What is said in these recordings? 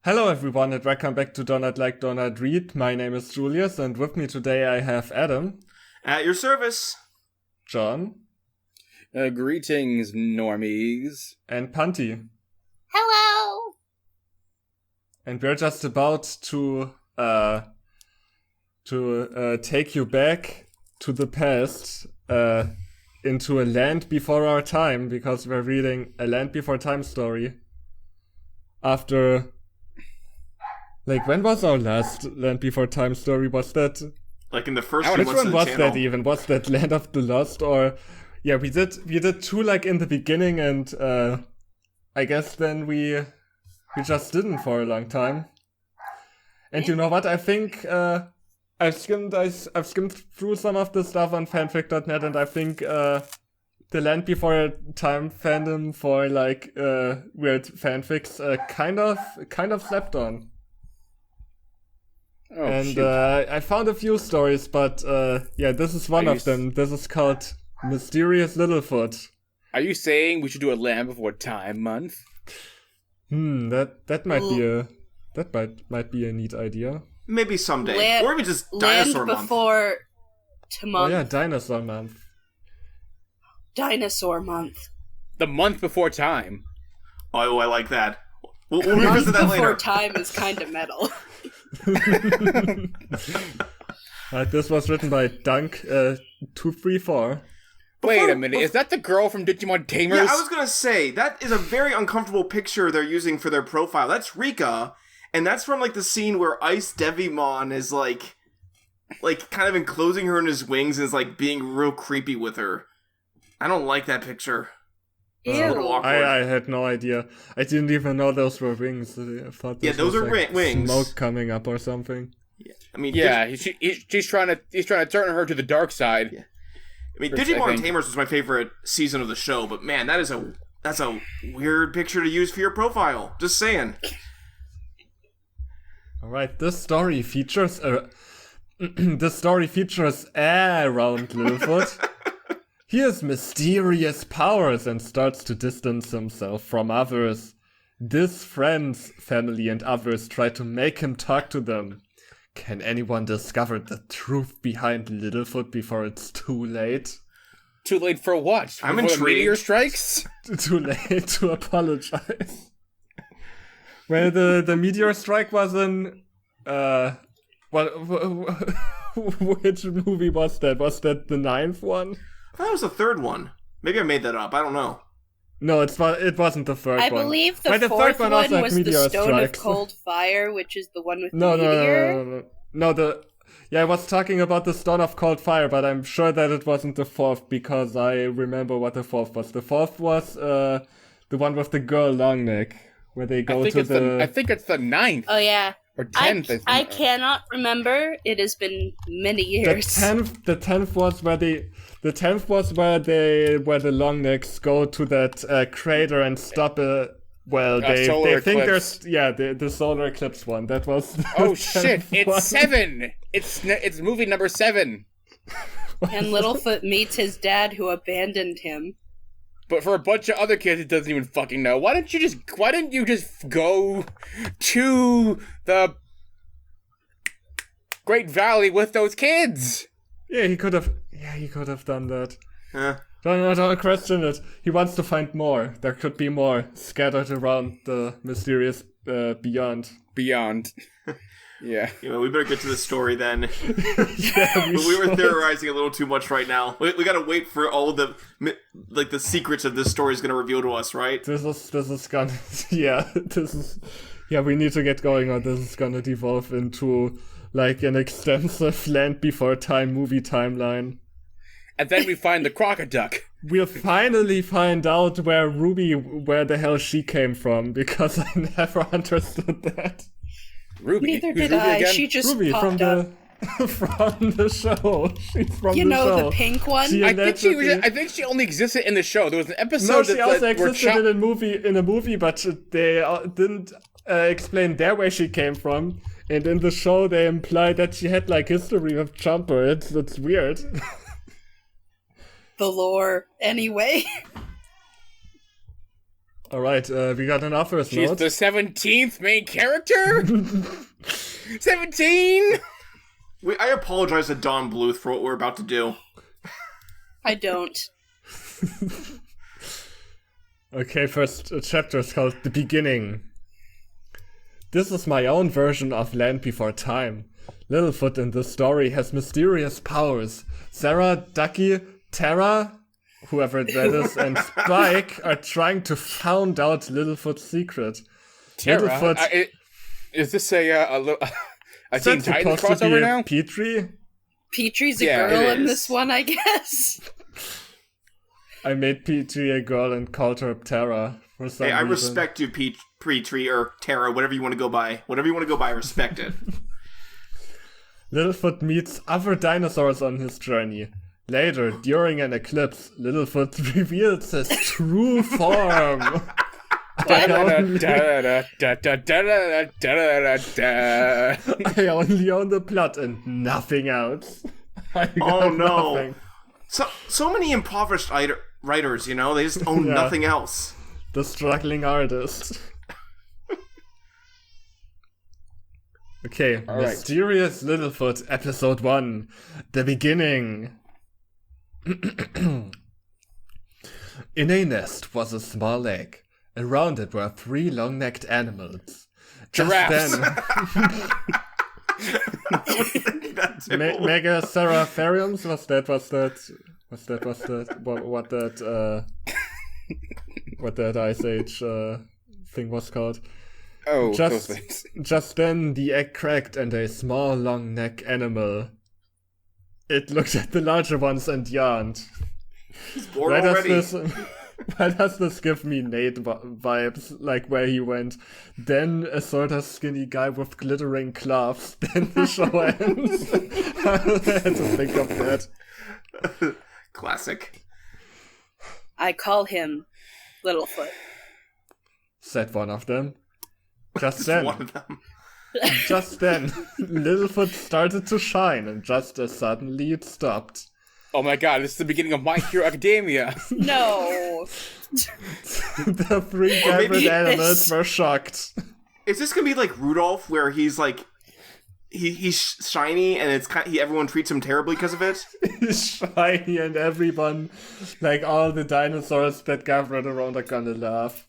Hello everyone and welcome back to Donut Like Donut Read. My name is Julius and with me today I have Adam. At your service. John. Greetings, normies. And Panti. Hello! And we're just about to take you back to the past, into a land before our time, because we're reading a Land Before Time story. After... when was our last Land Before Time story? Was that... in the first few which months one of the was channel. that even? Was that Land of the Lost? Or... Yeah, we did two, in the beginning, and, I guess then we just didn't for a long time. And you know what? I think, I've skimmed through some of the stuff on fanfic.net, and I think, the Land Before Time fandom for, weird fanfics, kind of slept on. Oh, And shoot. I found a few stories, but this is one of them. This is called Mysterious Littlefoot. Are you saying we should do a Land Before Time month? That might be a neat idea. Maybe someday. Or even just Dinosaur Land Month. Before Oh yeah, Dinosaur Month. Dinosaur Month. The month before time. Oh, I like that. We'll Month revisit that Before later. Time is kind of metal. This was written by Dunk234. Wait a minute, is that the girl from Digimon Tamers? Yeah, I was gonna say, that is a very uncomfortable picture they're using for their profile. That's Rika, and that's from, the scene where Ice Devimon is, kind of enclosing her in his wings and is, being real creepy with her. I don't like that picture. It's a little Ew. awkward. I had no idea. I didn't even know those were wings. I thought this those was, are wings. Smoke coming up or something. I mean, Yeah, he's trying to turn her to the dark side. Yeah. I mean, I Digimon think. Tamers was my favorite season of the show, but man, that's a weird picture to use for your profile. Just saying. All right, this story features around Littlefoot. He has mysterious powers and starts to distance himself from others. His friends, family, and others try to make him talk to them. Can anyone discover the truth behind Littlefoot before it's too late? Too late for what? I'm Before the intrigued. meteor strikes? Too late to apologize. Well, the meteor strike was in... which movie was that? Was that the 9th one? I thought it was the third one. Maybe I made that up. I don't know. No, it wasn't the third I one. believe the But the fourth third one one also had was the meteor Stone strikes. of Cold Fire, which is the one with No, the meteor. no. I was talking about the Stone of Cold Fire, but I'm sure that it wasn't the fourth because I remember what the fourth was. The fourth was the one with the girl Longneck, where they go I to the. I think it's the 9th Oh yeah. or 10th. I cannot remember. It has been many years. The tenth was where the Longnecks go to that crater and stop a. Well, they solar think eclipse. there's the solar eclipse one. That was. The Oh 10th shit! It's one. 7. It's movie number 7. And Littlefoot meets his dad, who abandoned him. But for a bunch of other kids, it doesn't even fucking know. Why didn't you just go to the Great Valley with those kids? Yeah, he could have done that. Huh. Don't question it. He wants to find more. There could be more scattered around the mysterious beyond. Beyond. Yeah. We better get to the story then. Yeah, we were theorizing a little too much right now. We gotta wait for all of the secrets of this story is gonna reveal to us, right? This is gonna. Yeah, we need to get going on. This is gonna devolve into an extensive Land Before Time movie timeline. And then we find the crocoduck. We'll finally find out where the hell she came from, because I never understood that. Ruby. Neither Who's did Ruby I. again? She just Ruby popped from up. from the show. She's from You the know, show. the pink one? She I allegedly- think she only existed in the show. There was an episode No, she that also where existed in a movie, but they didn't explain there where she came from. And in the show, they imply that she had history with Jumper. It's weird. The lore, anyway. Alright, we got an author's She's note. the 17th main character? 17? I apologize to Don Bluth for what we're about to do. I don't. Okay, first chapter is called The Beginning. This is my own version of Land Before Time. Littlefoot in this story has mysterious powers. Sarah, Ducky, Tara, whoever that is, and Spike are trying to find out Littlefoot's secret. Tara? Littlefoot Is this a Teen said Titans supposed to crossover be now? Petrie. Petrie's Yeah, a girl it in is. this one, I guess. I made Petrie a girl and called her Tara for some Hey, I reason. respect you, Petrie, or Tara, whatever you want to go by. Whatever you want to go by, I respect it. Littlefoot meets other dinosaurs on his journey. Later, during an eclipse, Littlefoot reveals his true form. I only own the plot and nothing else. I got Oh, no. nothing. So many impoverished writers, you know? They just own Yeah. nothing else. The struggling artist. Okay, All right. Mysterious Littlefoot, Episode 1, The Beginning. In a nest was a small egg. Around it were 3 long-necked animals. Just Giraffes. then, That's it. Megacerotheriums? What that Ice Age thing was called. Oh, Just- those things. Just then the egg cracked and a small long neck animal. It looked at the larger ones and yawned. Bored Why already. does this give me Nate vibes, like where he went, then a sort of skinny guy with glittering gloves, then the show ends. I had to think of that. Classic. I call him Littlefoot. Said one of them. Just Just then, one of them. Littlefoot started to shine, and just as suddenly it stopped. Oh my god, this is the beginning of My Hero Academia. No. The 3 maybe gathered it's- animals were shocked. Is this gonna be like Rudolph, where he's like, he's shiny and it's everyone treats him terribly because of it? He's shiny and everyone, like all the dinosaurs that gathered around are gonna laugh.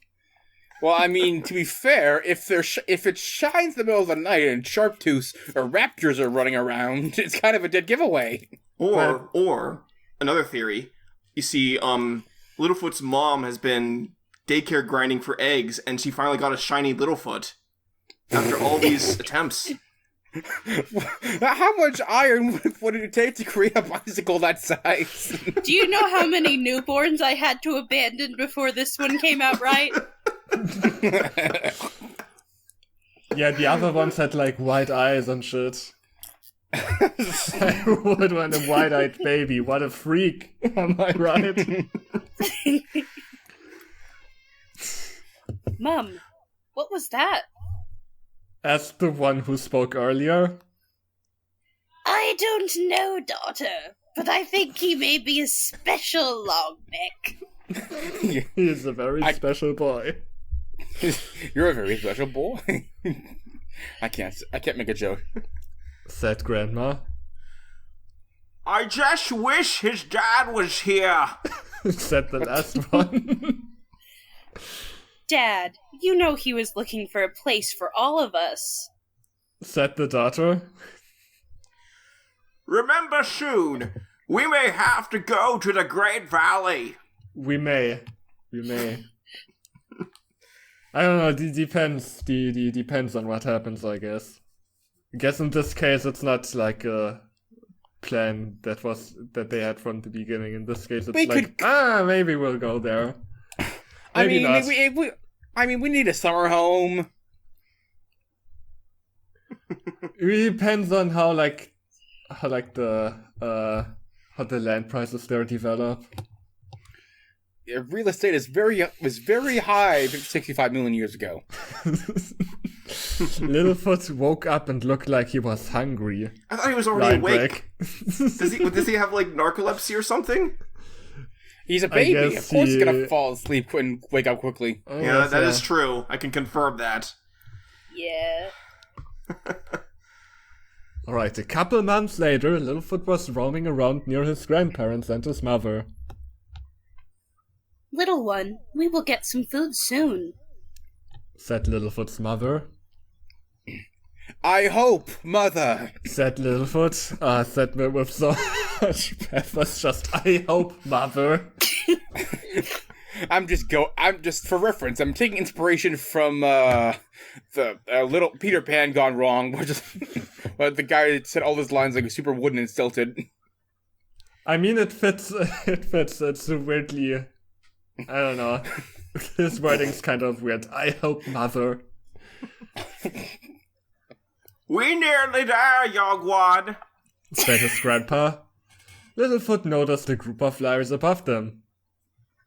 Well, I mean, to be fair, if it shines in the middle of the night and Sharptooths or Raptors are running around, it's kind of a dead giveaway. Or another theory, you see, Littlefoot's mom has been daycare grinding for eggs, and she finally got a shiny Littlefoot after all these attempts. How much iron would it take to create a bicycle that size? Do you know how many newborns I had to abandon before this one came out right? Yeah, the other ones had like white eyes and shit. I would want a wide-eyed baby. What a freak. Am I right? Mum, what was that? Asked the one who spoke earlier. I don't know, daughter, but I think he may be a special long neck. He's a very special boy. You're a very special boy. I can't make a joke. Said Grandma. I just wish his dad was here. Said the last one. Dad, you know he was looking for a place for all of us. Said the daughter. Remember soon, we may have to go to the Great Valley. We may. I don't know, depends. Depends on what happens, I guess. I guess in this case it's not like a plan that they had from the beginning. In this case it's maybe we'll go there. Maybe not. We need a summer home. It depends on how the land prices there develop. Yeah, real estate was very high 65 million years ago. Littlefoot woke up and looked like he was hungry. I thought he was already Line awake. break. Does he have like narcolepsy or something? He's a I baby. guess Of course he's he- gonna fall asleep and wake up quickly. Oh, Yeah, yes, that is true. I can confirm that. Yeah. Alright, a couple months later, Littlefoot was roaming around near his grandparents and his mother. Little one, we will get some food soon. Said Littlefoot's mother. I hope, mother. Said Littlefoot. Said me with so much pathos. Just, I hope, mother. I'm just for reference. I'm taking inspiration from the little Peter Pan gone wrong, which is the guy that said all his lines like super wooden and stilted. I mean, it fits. It fits. It's weirdly. I don't know. His wording's kind of weird. I hope, mother. We nearly there, Yogwad. Said his grandpa. Littlefoot noticed a group of flyers above them.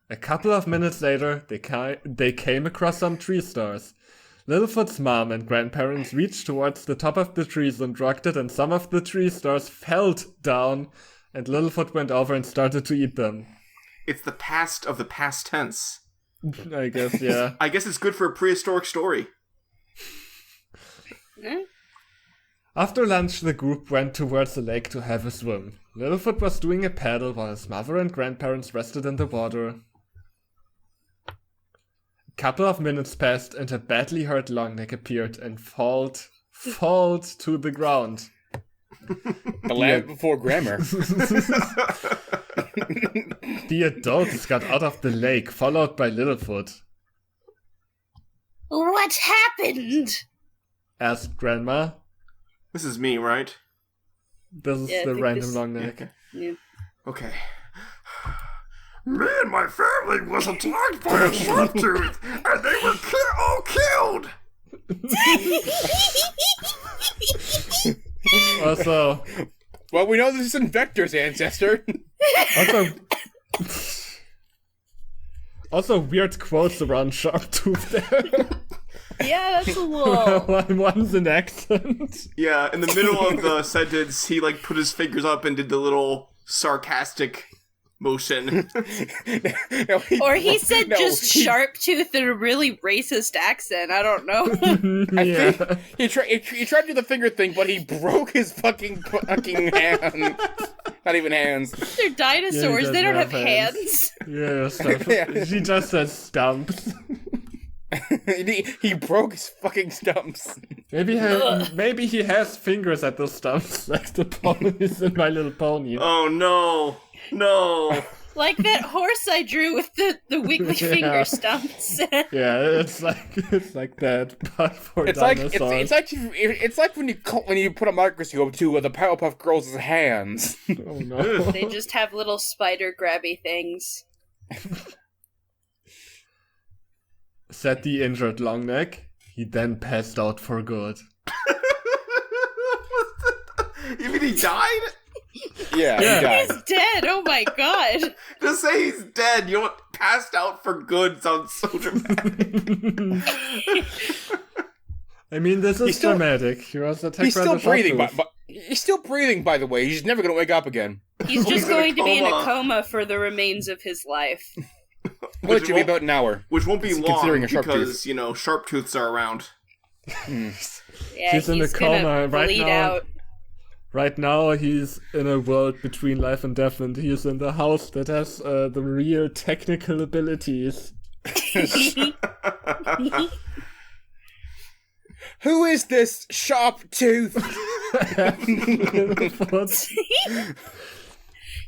A couple of minutes later, they came across some tree stars. Littlefoot's mom and grandparents reached towards the top of the trees and rocked it, and some of the tree stars fell down, and Littlefoot went over and started to eat them. It's the past of the past tense. I guess, yeah. I guess it's good for a prehistoric story. Huh? After lunch, the group went towards the lake to have a swim. Littlefoot was doing a paddle while his mother and grandparents rested in the water. A couple of minutes passed and a badly hurt Longneck appeared and falled to the ground. The land before grammar. The adults got out of the lake, followed by Littlefoot. What happened? Asked Grandma. This is me, right? This is Yeah, I the think random this- Longneck. Yeah. Okay. Me and my family was attacked by a sharp-tooth, and they were all killed! Also, Well, we know this isn't Vector's ancestor. also weird quotes around Sharptooth there. Yeah, that's a little. One's an accent. Yeah, in the middle of the sentence, he, put his fingers up and did the little sarcastic motion. Or he said just sharp tooth in a really racist accent. I don't know. I think he tried to do the finger thing, but he broke his fucking hand. Not even hands. They're dinosaurs. Yeah, They don't have hands. hands. Yeah, stuff. Yeah. She just says stumps. he broke his fucking stumps. Maybe he has fingers at the stumps, like the ponies in My Little Pony. Oh, no. No. Like that horse I drew with the wiggly finger stumps. Yeah, it's like that, but for It's like dinosaurs. it's like when you put a microscope to the Powerpuff Girls' hands. Oh no. They just have little spider grabby things. Said the injured Longneck. He then passed out for good. You mean he died? Yeah, Yeah. he died. He's dead. Oh my god. To say he's dead, you know what? Passed out for good sounds so dramatic. I mean, this is He's still- dramatic. He was attacked He's by still the breathing, Sharptooth. but he's still breathing. By the way, he's never gonna wake up again. He's just He's in a going to be in a coma. coma for the remains of his life. Which will be about an hour. Which won't be long Considering a sharp because, sharp tooths are around. Yeah, He's in a gonna coma right bleed now. out. Right now, he's in a world between life and death, and he's in the house that has the real technical abilities. Who is this sharp tooth?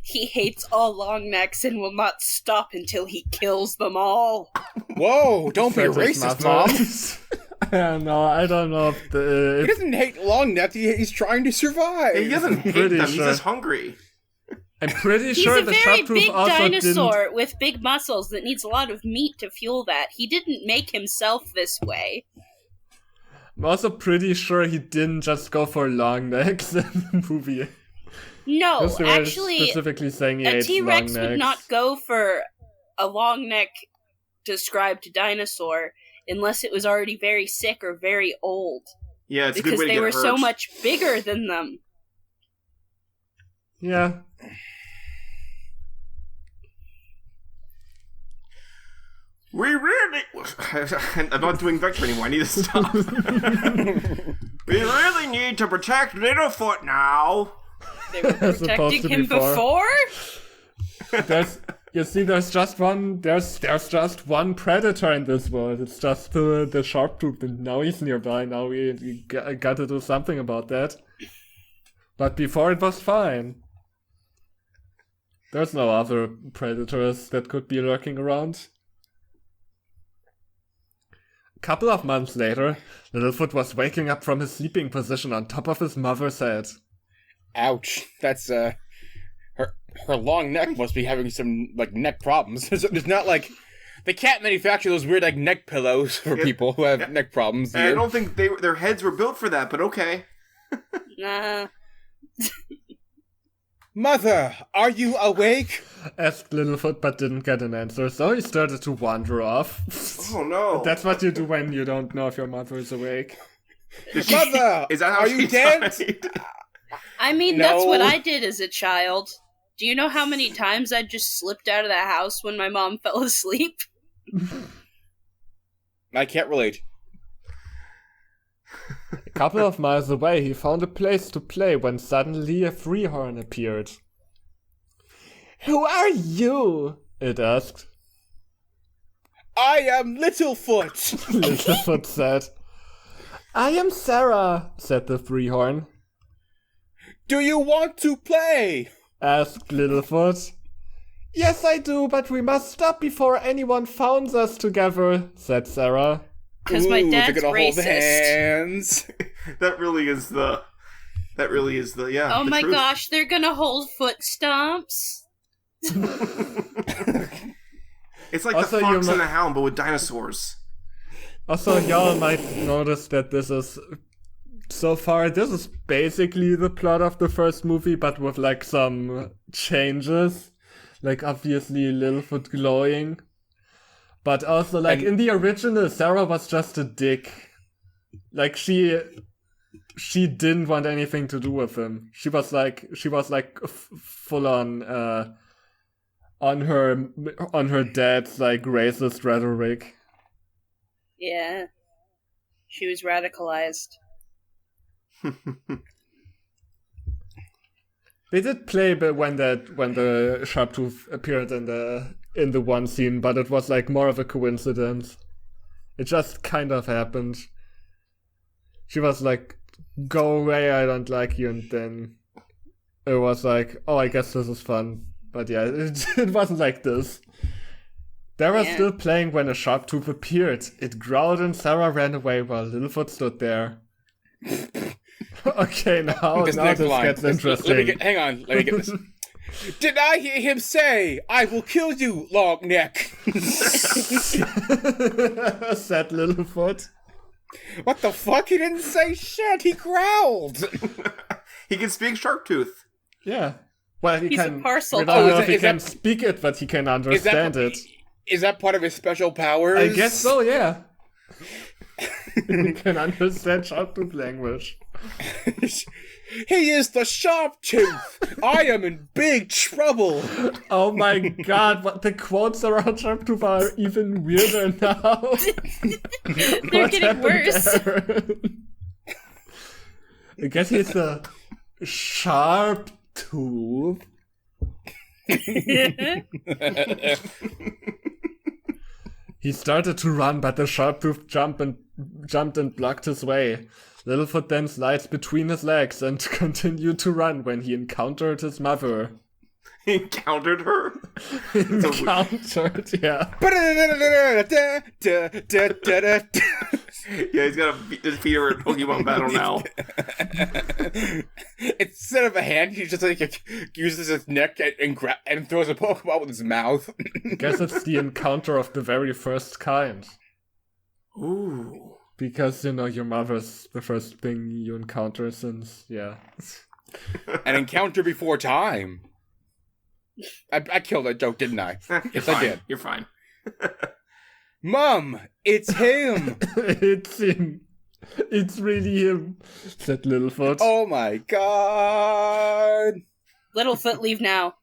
He hates all long necks and will not stop until he kills them all. Whoa! Don't be a Said his racist, mother. Mom. I don't know if He doesn't hate long necks. He's trying to survive. He doesn't hate pretty them, he's sure. just hungry. I'm pretty He's sure a the very Sharptooth big also dinosaur with big muscles that needs a lot of meat to fuel that. He didn't make himself this way. I'm also pretty sure he didn't just go for long necks in the movie. No, Because they were actually, specifically saying he a hates T-Rex long would necks. not go for a long neck described dinosaur unless it was already very sick or very old. Yeah, it's a good Because way to they get were hurt. so much bigger than them. Yeah. We really... I'm not doing Vector anymore. I need to stop. We really need to protect Littlefoot now. They were protecting him before? There's just one predator in this world. It's just the sharp-toothed, and now he's nearby. Now we got to do something about that. But before it was fine. There's no other predators that could be lurking around. A couple of months later, Littlefoot was waking up from his sleeping position on top of his mother's head. Ouch. That's, her long neck must be having some, like, neck problems. There's not, like... They can't manufacture those weird, like, neck pillows for people who have neck problems. I don't think their heads were built for that, but okay. Nah. Mother, are you awake? Asked Littlefoot, but didn't get an answer, so he started to wander off. Oh no. That's what you do when you don't know if your mother is awake. Mother, Is that how are she you dead? died? I mean, No. that's what I did as a child. Do you know how many times I just slipped out of the house when my mom fell asleep? I can't relate. A couple of miles away, he found a place to play when suddenly a freehorn appeared. Who are you? It asked. I am Littlefoot! Littlefoot said. I am Sarah, said the freehorn. Do you want to play? Asked Littlefoot. Yes, I do, but we must stop before anyone finds us together, said Sarah. Because my dad's they're gonna racist. hold hands. That really is the yeah. Oh the my truth. gosh, they're gonna hold foot stomps? It's like Also, the Fox you and the Hound, but with dinosaurs. Also, y'all might notice that this is basically the plot of the first movie, but with like some changes. Like obviously Littlefoot glowing. But also like in the original, Sarah was just a dick. Like she didn't want anything to do with him. She was like full on her dad's like racist rhetoric. Yeah. She was radicalized. They did play but when the Sharptooth appeared in the one scene, but it was like more of a coincidence. It just kind of happened. She was like, "Go away, I don't like you," and then it was like, "Oh, I guess this is fun." But yeah, it wasn't like this. They were still playing when a Sharptooth appeared. It growled and Sarah ran away while Littlefoot stood there. Okay, now this gets interesting. Hang on, let me get this. Did I hear him say, "I will kill you, long neck"? Said Littlefoot. What the fuck? He didn't say shit. He growled. He can speak Sharptooth. Yeah. Well, He's a parcel we don't know dog. if he can speak it, but he can understand it. Is that part of his special powers? I guess so, yeah. He can understand Sharptooth language. He is the Sharptooth. I am in big trouble. Oh my god, what the quotes around Sharptooth are even weirder now. They're getting worse. I guess he's a Sharptooth. He started to run, but the Sharptooth jumped and blocked his way. Littlefoot then slides between his legs and continued to run when he encountered his mother. He encountered her? Encountered, yeah. Yeah, he's got to defeat her in Pokemon battle now. Instead of a hand, he just like uses his neck and throws a Pokeball with his mouth. Guess it's the encounter of the very first kind. Ooh. Because, your mother's the first thing you encounter since, yeah. An encounter before time. I killed that joke, didn't I? Yes, I did. You're fine. Mom, it's him. It's him. It's really him, said Littlefoot. Oh my god. Littlefoot, leave now.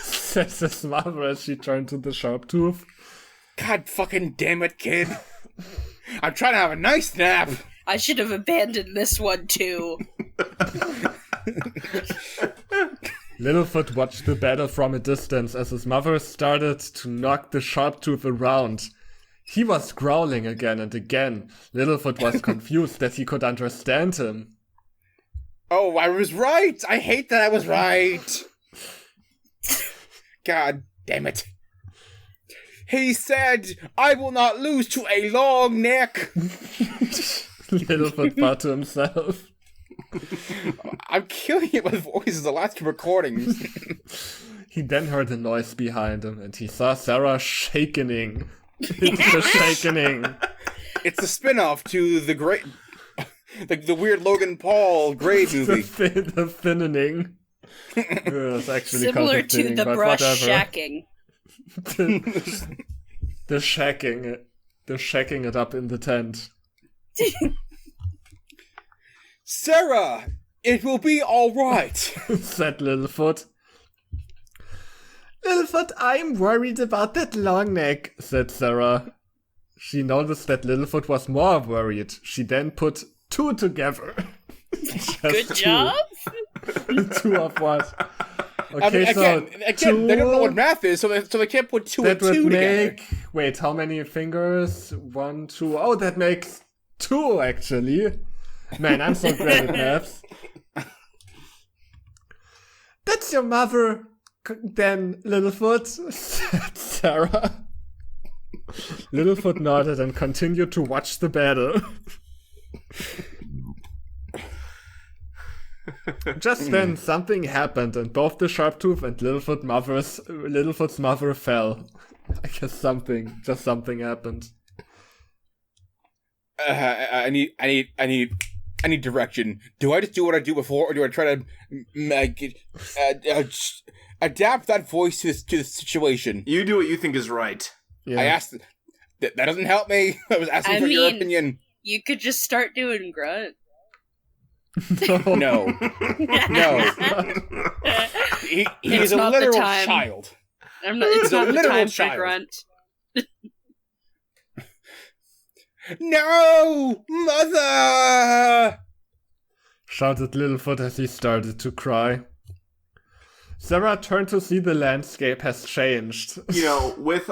Says his mother as she turned to the Sharptooth. God fucking damn it, kid. I'm trying to have a nice nap. I should have abandoned this one too. Littlefoot watched the battle from a distance as his mother started to knock the Sharptooth around. He was growling again and again. Littlefoot was confused that he could understand him. Oh, I was right. I hate that I was right. God damn it. He said, I will not lose to a long neck. Littlefoot thought to himself. I'm killing it with voices the last two recordings. He then heard a noise behind him, and he saw Sarah shakening. It's the shakening. It's a spin-off to the great... the weird Logan Paul Gray movie. The thinning. It's actually Similar called to thinning, the but brush whatever. shacking. The shacking. The shacking it up in the tent. Sarah, it will be all right. Said Littlefoot. Littlefoot, I'm worried about that long neck, said Sarah. She noticed that Littlefoot was more worried. She then put two together. Good job. Two of what? Okay, I mean, again, two, they don't know what math is, so they can't put two and that would two together. make... Wait, how many fingers? 1, 2... Oh, that makes 2, actually. Man, I'm so great at maths. That's your mother, then, Littlefoot, said Sarah. Littlefoot nodded and continued to watch the battle. Just then, something happened, and both the Sharptooth and Littlefoot's mother fell. I guess something happened. I need direction. Do I just do what I do before, or do I try to adapt that voice to the situation? You do what you think is right. Yeah. I asked. That doesn't help me. I was asking for your opinion. You could just start doing grunt. No. He's a literal child. It's not the literal time child. for grunt. No, mother! Shouted Littlefoot as he started to cry. Sarah turned to see the landscape has changed. You know, with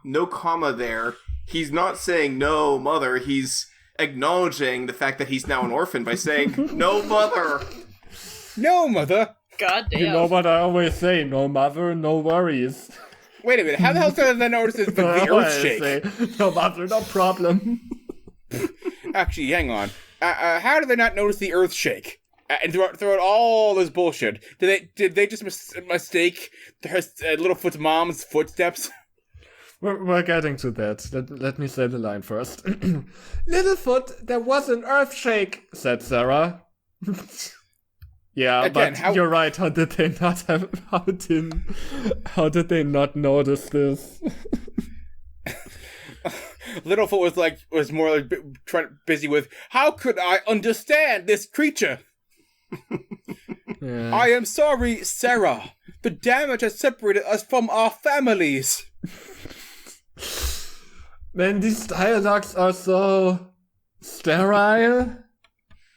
no comma there, he's not saying no mother, he's acknowledging the fact that he's now an orphan by saying no mother. No, mother. God damn. You know what I always say, no mother, no worries. Wait a minute, how the hell did I notice the earth shake? Say, no mother, no problem. Actually, hang on. How did they not notice the earth shake? And throughout all this bullshit, did they just mistake Littlefoot's mom's footsteps? We're getting to that. Let me say the line first. Littlefoot, there was an earth shake, said Sarah. Yeah, again, but you're right. How did they not notice this? Littlefoot was more like busy with, how could I understand this creature? Yeah. I am sorry, Sarah. The damage has separated us from our families. Man, these dialogues are so sterile,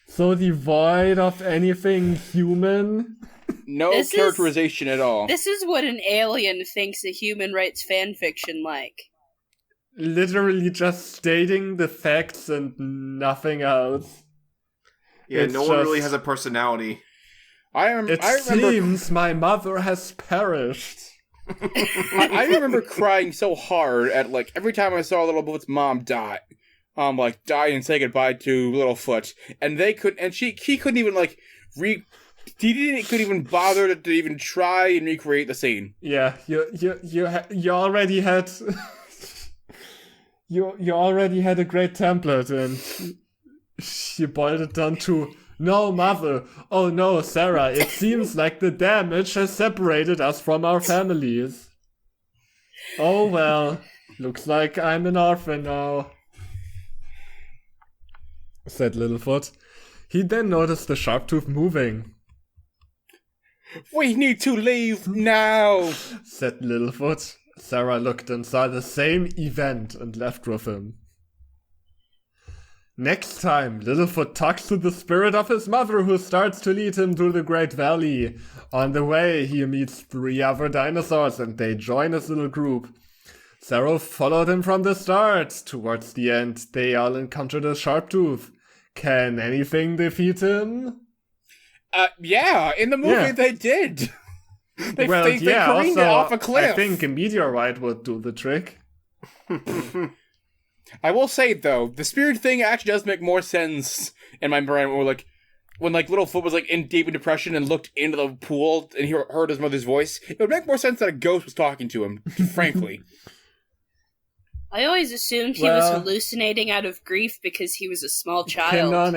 so devoid of anything human. No This is- characterization at all. This is what an alien thinks a human writes fanfiction like. Literally just stating the facts and nothing else. Yeah, It's no one really has a personality. I It remember. seems my mother has perished. I remember crying so hard at every time I saw Littlefoot's mom die, die and say goodbye to Littlefoot, and he couldn't even couldn't even bother to even try and recreate the scene. Yeah, you already had you already had a great template, and you boiled it down to no mother. Oh no, Sarah. It seems like the damage has separated us from our families. Oh well, looks like I'm an orphan now, said Littlefoot. He then noticed the Sharptooth moving. We need to leave now, Said Littlefoot. Sarah looked and saw the same event and left with him. Next time, Littlefoot talks to the spirit of his mother, who starts to lead him through the Great Valley. On the way, he meets 3 other dinosaurs and they join his little group. Sarah followed him from the start. Towards the end, they all encountered a Sharptooth. Can anything defeat him? Yeah, in the movie they did. They careened also, it off a cliff. I think a meteorite would do the trick. I will say, though, the spirit thing actually does make more sense in my brain. When Littlefoot was in deep depression and looked into the pool and he heard his mother's voice, it would make more sense that a ghost was talking to him, frankly. I always assumed he was hallucinating out of grief because he was a small child.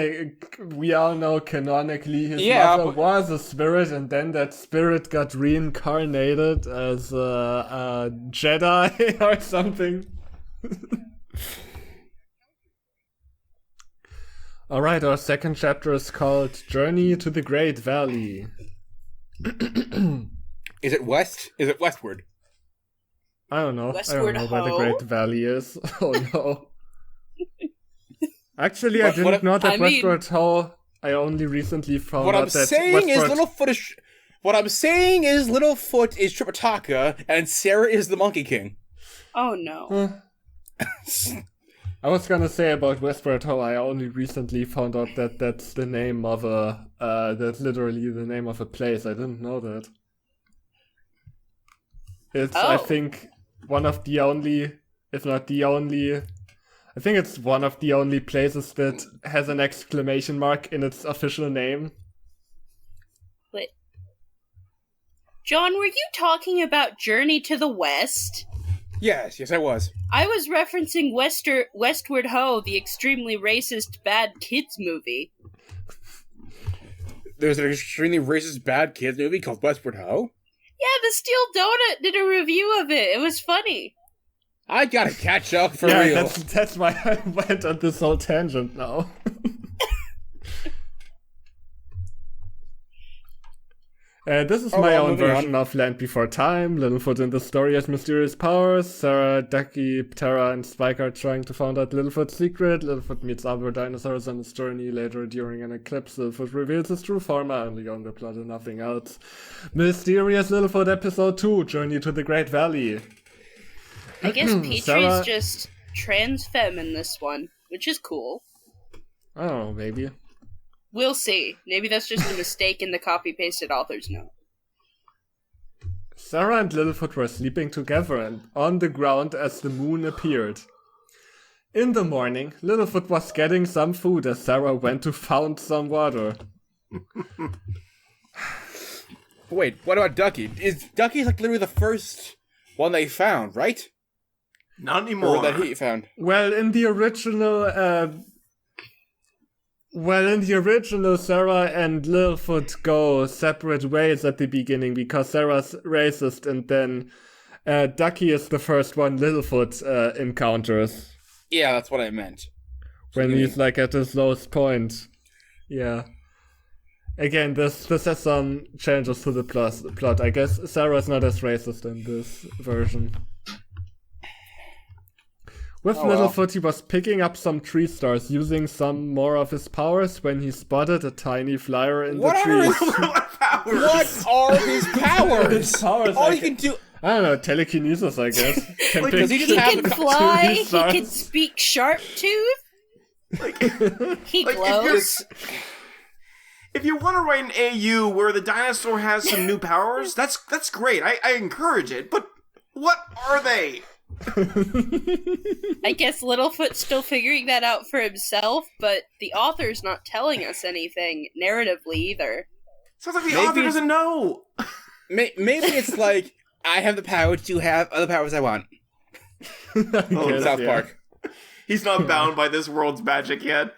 We all know canonically his mother was a spirit, and then that spirit got reincarnated as a Jedi or something. Alright, our second chapter is called Journey to the Great Valley. Is it west? Is it westward? I don't know. Westward I don't know where the Great Valley is. Oh no. Actually, I didn't know that Westward Ho. I only recently found out that What I'm saying is Littlefoot is Tripitaka and Sarah is the Monkey King. Oh no. I was gonna say about Westward Ho, I only recently found out that that's the name of that's literally the name of a place. I didn't know that. It's, I think, one of the only, if not the only, I think it's one of the only places that has an exclamation mark in its official name. Wait. John, were you talking about Journey to the West? Yes, I was. I was referencing Westward Ho, the extremely racist bad kids movie. There's an extremely racist bad kids movie called Westward Ho? Yeah, the Steel Donut did a review of it. It was funny. I gotta catch up for real. That's why I went on this whole tangent now. This is my own version of Land Before Time. Littlefoot in the story has mysterious powers. Sarah, Ducky, Tara, and Spike are trying to find out Littlefoot's secret. Littlefoot meets other dinosaurs on his journey. Later, during an eclipse, Littlefoot reveals his true form, only on the plot and nothing else. Mysterious Littlefoot Episode 2, Journey to the Great Valley. I guess Petrie's just trans femme in this one, which is cool. I don't know, maybe. We'll see. Maybe that's just a mistake in the copy-pasted author's note. Sarah and Littlefoot were sleeping together and on the ground as the moon appeared. In the morning, Littlefoot was getting some food as Sarah went to fetch some water. Wait, what about Ducky? Ducky's literally the first one they found, right? Not anymore. Or that he found. Well, in the original, Sarah and Littlefoot go separate ways at the beginning because Sarah's racist, and then Ducky is the first one Littlefoot encounters. Yeah, that's what I meant. When he's at his lowest point. Yeah. Again, this has some changes to the plot. I guess Sarah's not as racist in this version. With Littlefoot, he was picking up some tree stars, using some more of his powers when he spotted a tiny flyer in the trees. What are his powers? His powers, all he can do... I don't know, telekinesis, I guess. He can fly, he can speak sharp tooth. He glows. If you want to write an AU where the dinosaur has some new powers, that's great. I encourage it. But what are they? I guess Littlefoot's still figuring that out for himself, but the author's not telling us anything narratively either. Sounds like the author doesn't know. Maybe it's like, I have the power to have other powers I want. South Park. He's not bound by this world's magic yet.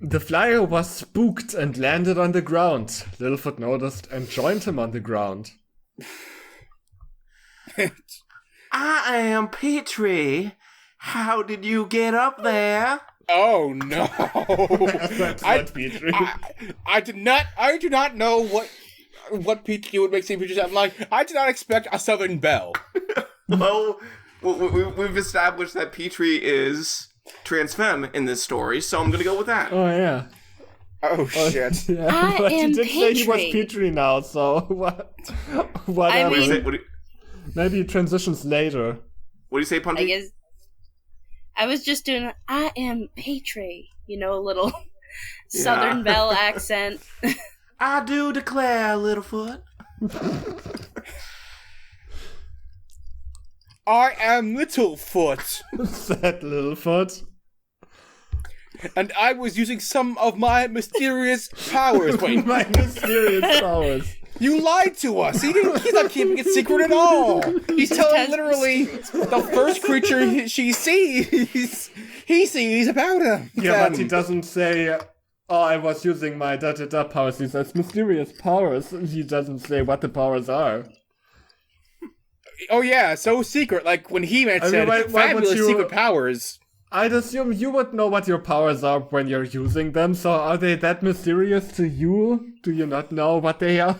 The flyer was spooked and landed on the ground. Littlefoot noticed and joined him on the ground. I am Petrie. How did you get up there? Oh no! That's not Petrie. I do not know what what Petrie would make St. Petrie sound like. I did not expect a Southern Belle. Well, we've established that Petrie is trans femme in this story, so I'm gonna go with that. Oh yeah. Oh shit. Yeah. I But am you did say he was Petrie. Petrie now, so whatever. I mean- What do Maybe it transitions later. you say, Punty? I guess I was just doing I am Petrie, a little Southern Belle accent. I do declare, Littlefoot. I am Littlefoot, Said Littlefoot. and I was using some of my mysterious powers. Wait, My mysterious powers. you lied to us. He's not keeping it secret at all. He's telling literally the first creature he sees about him. Yeah, but he doesn't say, oh, I was using my da-da-da powers. He says mysterious powers. He doesn't say what the powers are. Oh yeah, so secret. Like when He-Man said why would fabulous you- secret powers. I'd assume you would know what your powers are when you're using them, so are they that mysterious to you? Do you not know what they are?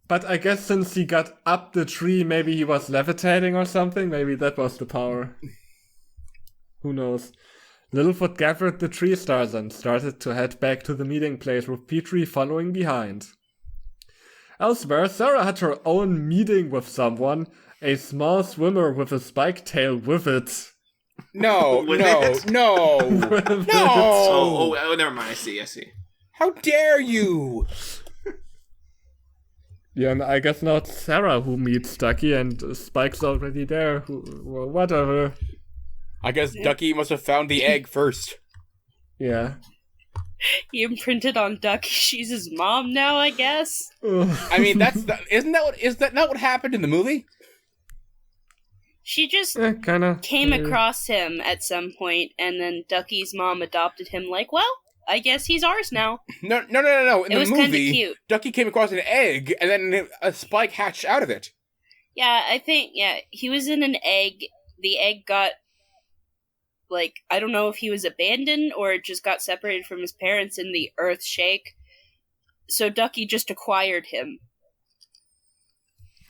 But I guess since he got up the tree, maybe he was levitating or something. Maybe that was the power. Who knows? Littlefoot gathered the tree stars and started to head back to the meeting place with Petrie following behind. Elsewhere, Sarah had her own meeting with someone, a small swimmer with a spike tail with it. No, With no, it? no, Oh, no! never mind. I see. How dare you! Yeah, and I guess now it's Sarah who meets Ducky, and Spike's already there. Well, whatever. I guess Ducky must have found the egg first. Yeah. He imprinted on Ducky. She's his mom now, I guess. I mean, is that not what happened in the movie? She just Kind of. came across him at some point, and then Ducky's mom adopted him. Like, well, I guess he's ours now. No. In It the was kinda movie, cute. Ducky came across an egg, and then a spike hatched out of it. Yeah, I think he was in an egg. The egg got I don't know if he was abandoned or it just got separated from his parents in the earth shake. So Ducky just acquired him.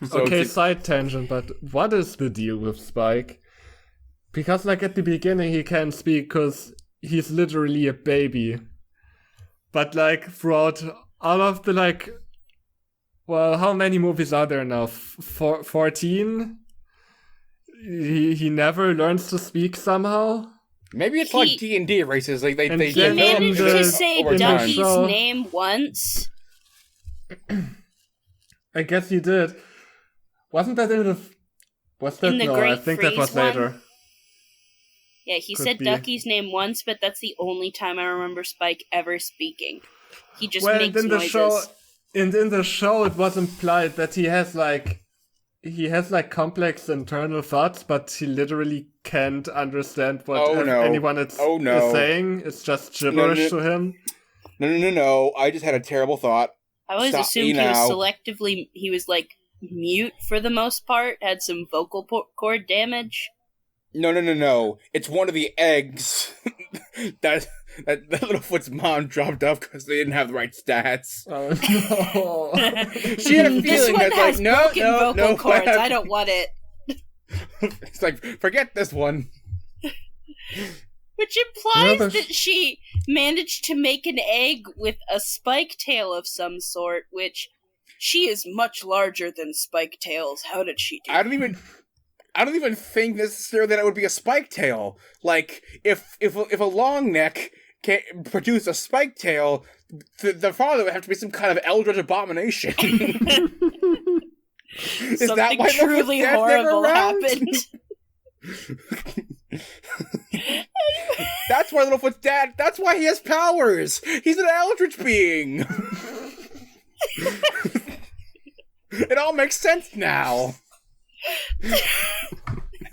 So Okay, side tangent, but what is the deal with Spike? Because, at the beginning he can't speak because he's literally a baby. But, throughout all of the, well, how many movies are there now? 14? He never learns to speak somehow? maybe it's He- like D&D races. Like they And they then He in managed the- to say over time. Ducky's So- name once. I guess he did. Wasn't that in the... Was that... In the no, I Great think that was Freeze one? later. Yeah, he Could said be. Ducky's name once, but that's the only time I remember Spike ever speaking. He just Well, makes in the noises. show... In the show, it was implied that he has, complex internal thoughts, but he literally can't understand what Oh, no. anyone is saying. It's just gibberish to him. No. I just had a terrible thought. I always Stop assumed me he was now. selectively mute for the most part, had some vocal cord damage. No. It's one of the eggs that Littlefoot's mom dropped off because they didn't have the right stats. Oh, no. She had a This feeling one that's has like, no, broken vocal no, cords. whatever. I don't want it. It's like, forget this one. Which implies No, but- that she managed to make an egg with a spike tail of some sort, which she is much larger than spike tails. How did she do I don't even think necessarily that it would be a spike tail. Like, if a long neck can produce a spike tail, the father would have to be some kind of eldritch abomination. Is Something that why truly Littlefoot's dad's never horrible around? happened. That's why Littlefoot's dad. That's why he has powers. He's an eldritch being. It all makes sense now.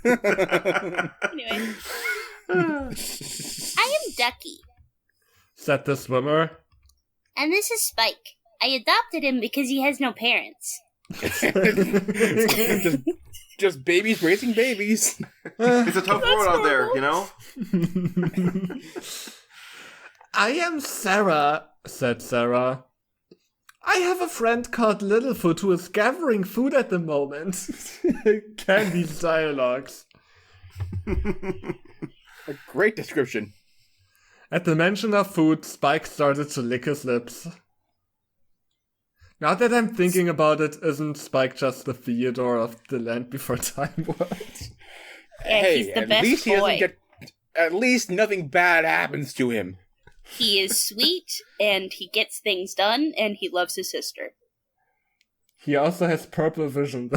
Anyway. I am Ducky, Said the swimmer. and this is Spike. I adopted him because he has no parents. just babies raising babies. It's a tough world out there, you know? I am Sarah, said Sarah. I have a friend called Littlefoot who is gathering food at the moment. Candy's dialogues. A great description. At the mention of food, Spike started to lick his lips. Now that I'm thinking about it, isn't Spike just the Theodore of the Land Before Time world? Yeah, Hey, he's the at best least he doesn't boy. get. At least nothing bad happens to him. He is sweet, and he gets things done, and he loves his sister. He also has purple vision.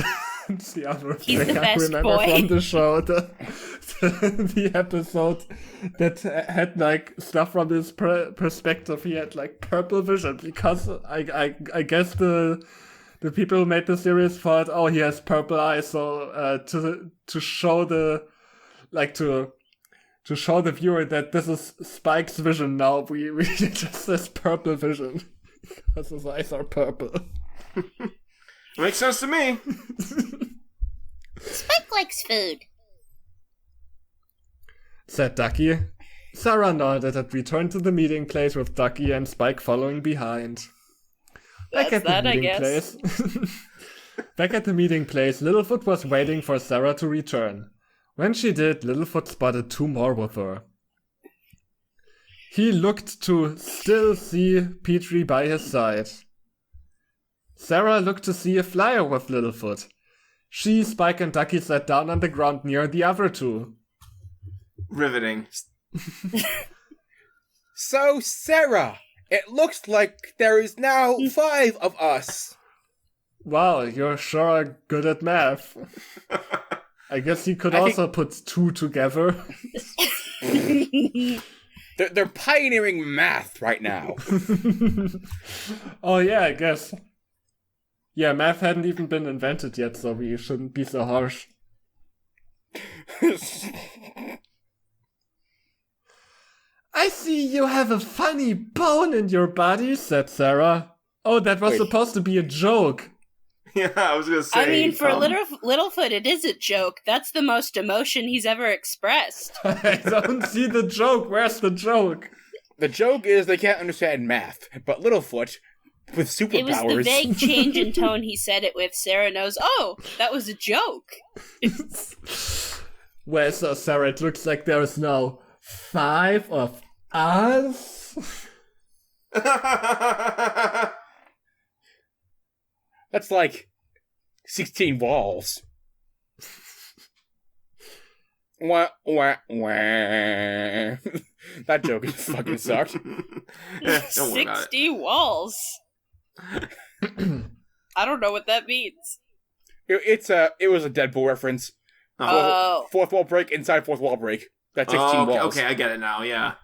That's the other He's thing the I best remember boy. from the show. The episode that had like stuff from his perspective. He had like purple vision because I guess the people who made the series thought, oh, he has purple eyes, so to show the to show the viewer that this is Spike's vision now, we just says purple vision because his eyes are purple. Makes sense to me. Spike likes food. Said Ducky. Sarah nodded and returned to the meeting place with Ducky and Spike following behind. That's that, I guess. Back at the meeting place, Littlefoot was waiting for Sarah to return. When she did, Littlefoot spotted two more with her. He looked to still see Petrie by his side. Sarah looked to see a flyer with Littlefoot. She, Spike, and Ducky sat down on the ground near the other two. Riveting. So, Sarah, it looks like there is now 5 of us. Wow, you're sure good at math. I guess you could also put 2 together. They're pioneering math right now. Oh yeah, I guess. Yeah, math hadn't even been invented yet, so we shouldn't be so harsh. I see you have a funny bone in your body, said Sarah. Oh, that was supposed to be a joke. Yeah, I was gonna say. I mean, for Littlefoot, it is a joke. That's the most emotion he's ever expressed. I don't see the joke. Where's the joke? The joke is they can't understand math, but Littlefoot, with superpowers... It was the vague change in tone he said it with. Sarah knows, oh, that was a joke. Well, so Sarah, it looks like there is now 5 of us. That's like 16 walls. Wah, wah, wah. That joke fucking sucked. Yeah, don't worry about it. 60 walls. I don't know what that means. It was a Deadpool reference. Oh. Fourth wall break inside fourth wall break. That's 16 walls. Okay, I get it now, yeah.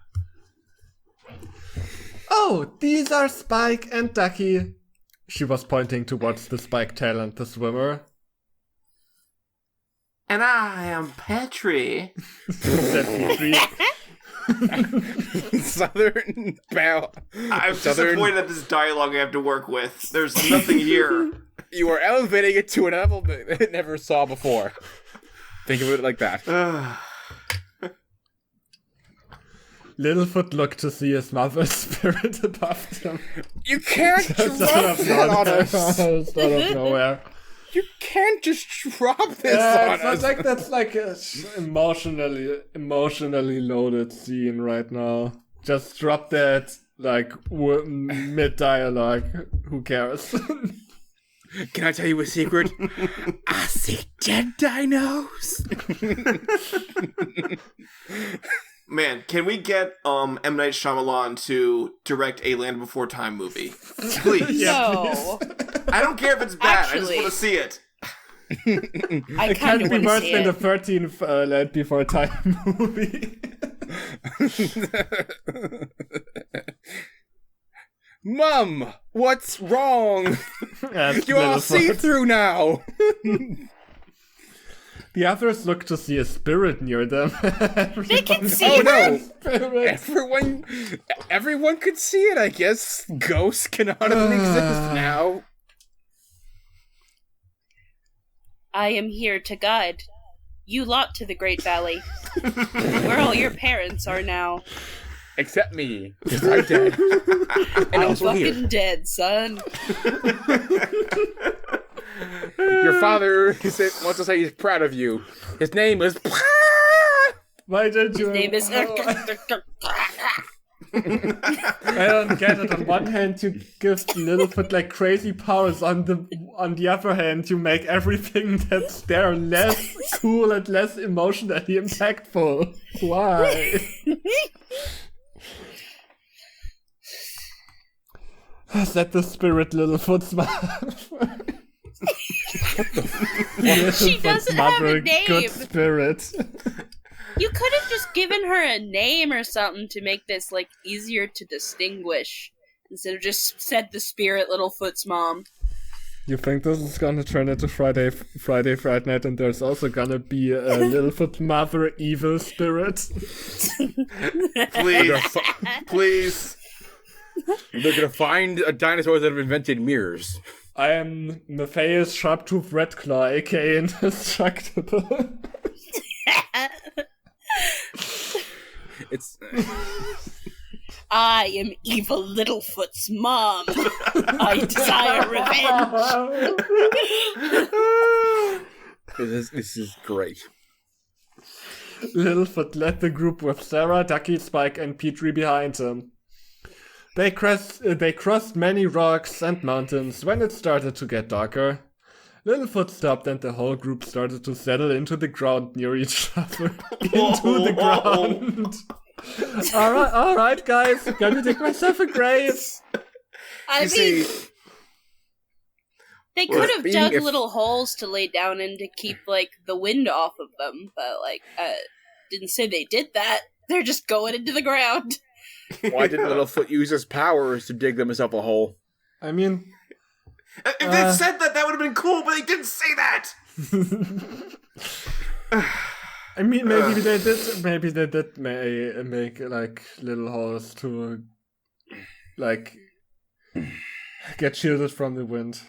Oh, these are Spike and Ducky. She was pointing towards the Spike tail and the swimmer. And I am Petrie. Said Petrie. Southern bow. I'm disappointed at this dialogue I have to work with. There's nothing here. You are elevating it to an level that it never saw before. Think of it like that. Littlefoot looked to see his mother's spirit above him. You can't drop that on us. Out of nowhere. You can't just drop this on us. Like that's like a emotionally loaded scene right now. Just drop that like mid dialogue. Who cares? Can I tell you a secret? I see dead dinos. Man, can we get M. Night Shyamalan to direct a Land Before Time movie? Please. No. I don't care if it's bad. I just Actually- want to see it. I It kind can't of be want to worse see than the it. 13th Land Before Time movie. Mom, what's wrong? Asked You all Littlefoot. see through now. The others look to see a spirit near them. They can see Oh her. no! Spirit. Everyone could see it, I guess. Ghosts canonically exist now. I am here to guide you lot to the Great Valley, where all your parents are now. Except me. I'm dead. And I'm also fucking here. dead, son. Your father wants to say he's proud of you. His name is... Why don't you... His name is... I don't get it. On one hand, you give Littlefoot like crazy powers. On the other hand, you make everything that's there less cool and less emotionally impactful. Why? Is that the spirit Littlefoot's mother? She doesn't have a name. Good spirit. You could have just given her a name or something to make this, like, easier to distinguish. Instead of just said the spirit Littlefoot's mom. You think this is gonna turn into Friday Fright Night and there's also gonna be a Littlefoot mother evil spirit? Please. Please. They're gonna find dinosaurs that have invented mirrors. I am Matthias Sharptooth Redclaw, aka Indestructible. It's... I am evil Littlefoot's mom. I desire revenge. This is great. Littlefoot led the group with Sarah, Ducky, Spike, and Petrie behind him. They crossed many rocks and mountains when it started to get darker. Littlefoot stopped and the whole group started to settle into the ground near each other. Into the ground. Alright, guys. Gonna dig myself a grave. I mean, they could have dug little holes to lay down in to keep, like, the wind off of them, but, like, didn't say they did that. They're just going into the ground. Why did Littlefoot use his powers to dig themselves a hole? I mean... If they said that, that would have been cool, but they didn't say that! I mean, maybe they did make, like, little holes to, like, get shielded from the wind.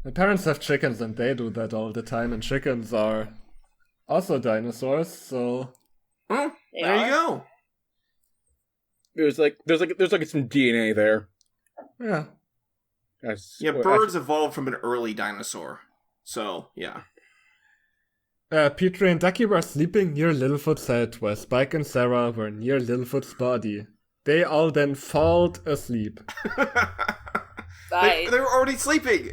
My parents have chickens and they do that all the time, and chickens are also dinosaurs, so... There you go. There's like some DNA there. Yeah. Birds evolved from an early dinosaur. So, yeah. Petrie and Ducky were sleeping near Littlefoot's head, while Spike and Sarah were near Littlefoot's body. They all then falled asleep. They were already sleeping.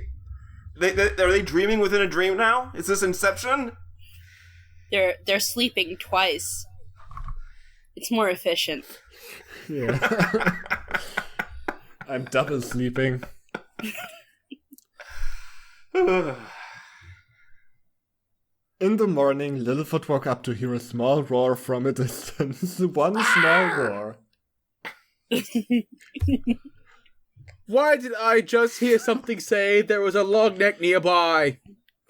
Are they dreaming within a dream now? Is this Inception? They're sleeping twice. It's more efficient. Yeah. I'm double sleeping. In the morning, Littlefoot woke up to hear a small roar from a distance. One small roar. Why did I just hear something say there was a long neck nearby?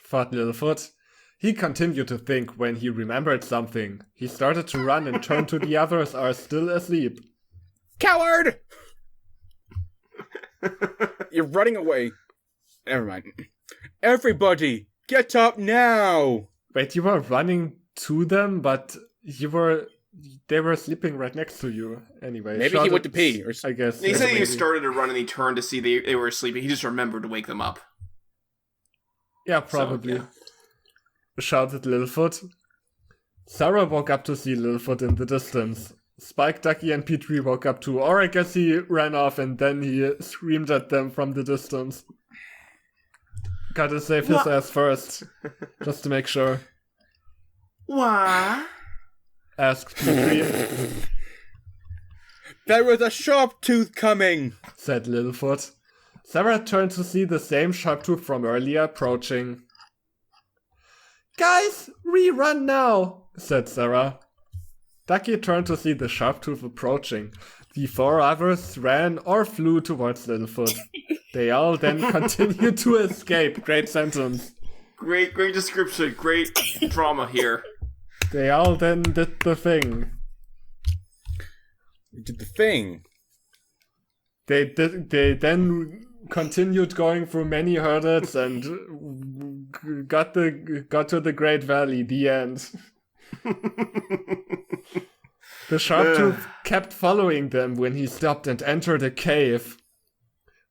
Thought Littlefoot. He continued to think when he remembered something. He started to run and turned to the others are still asleep. Coward! You're running away. Never mind. Everybody, get up now! Wait, you were running to them, but they were sleeping right next to you. Anyway. Maybe he went to pee, or I guess. He said he started to run and he turned to see they were sleeping. He just remembered to wake them up. Yeah, probably. So, yeah. Shouted Littlefoot. Sarah woke up to see Littlefoot in the distance. Spike, Ducky, and Petrie woke up too, or I guess he ran off and then he screamed at them from the distance. Gotta save his ass first, just to make sure. Why? Asked Petrie. There was a sharp tooth coming, said Littlefoot. Sarah turned to see the same sharp tooth from earlier approaching. Guys, rerun now, said Sarah. Ducky turned to see the sharp tooth approaching. The four others ran or flew towards Littlefoot. They all then continued to escape. Great sentence. Great description. Great drama here. They all then did the thing. Did the thing. They then continued going through many hurdles and got to the Great Valley. The end. The Sharptooth kept following them when he stopped and entered a cave.